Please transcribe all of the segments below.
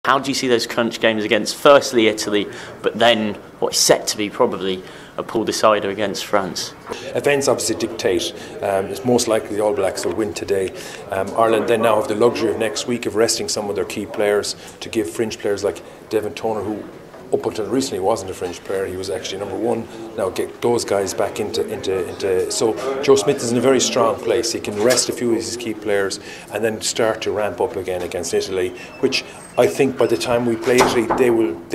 How do you see those crunch games against firstly Italy, but then what is set to be probably a pool decider against France? Events obviously dictate. It's most likely the All Blacks will win today. Ireland then now have the luxury of next week of resting some of their key players to give fringe players like Devin Toner, who up until recently wasn't a fringe player, he was actually number one. Now get those guys back into so Joe Smith is in a very strong place. He can rest a few of his key players and then start to ramp up again against Italy, which I think by the time we play Italy they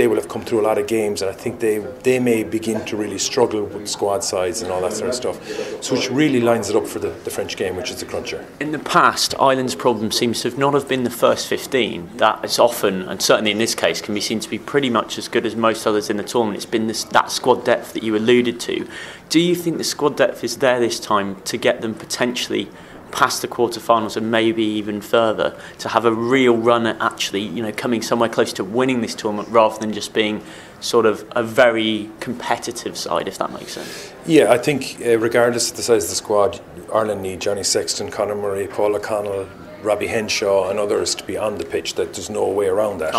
will have come through a lot of games, and I think they may begin to really struggle with squad size and all that sort of stuff. So which really lines it up for the French game, which is the cruncher. In the past, Ireland's problem seems to not have been the first 15. That is often, and certainly in this case, can be seen to be pretty much as good as most others in the tournament. It's been that squad depth that you alluded to. Do you think the squad depth is there this time to get them potentially past the quarterfinals and maybe even further, to have a real run at actually, coming somewhere close to winning this tournament rather than just being sort of a very competitive side, if that makes sense? Yeah, I think regardless of the size of the squad, Ireland need Johnny Sexton, Conor Murray, Paul O'Connell, Robbie Henshaw and others to be on the pitch. That there's no way around that.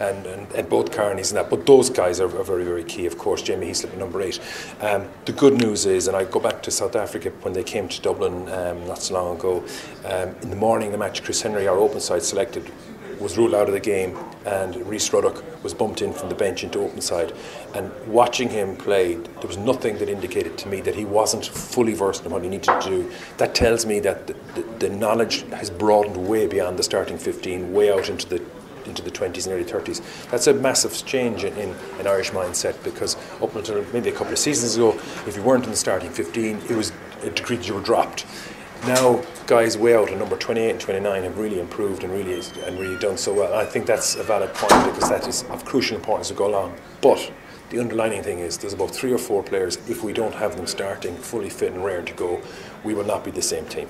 And both Carneys and that. But those guys are very, very key. Of course, Jamie Heaslip at number 8. The good news is, and I go back to South Africa when they came to Dublin not so long ago, in the morning of the match, Chris Henry, our open side selected, was ruled out of the game, and Rhys Ruddock was bumped in from the bench into open side. And watching him play, there was nothing that indicated to me that he wasn't fully versed in what he needed to do. That tells me that the knowledge has broadened way beyond the starting 15, way out into the 20s and early 30s. That's a massive change in Irish mindset, because up until maybe a couple of seasons ago, if you weren't in the starting 15, it was a degree that you were dropped. Now guys way out at number 28 and 29 have really improved and really done so well. I think that's a valid point, because that is of crucial importance to go along. But the underlining thing is there's about 3 or 4 players, if we don't have them starting fully fit and raring to go, we will not be the same team.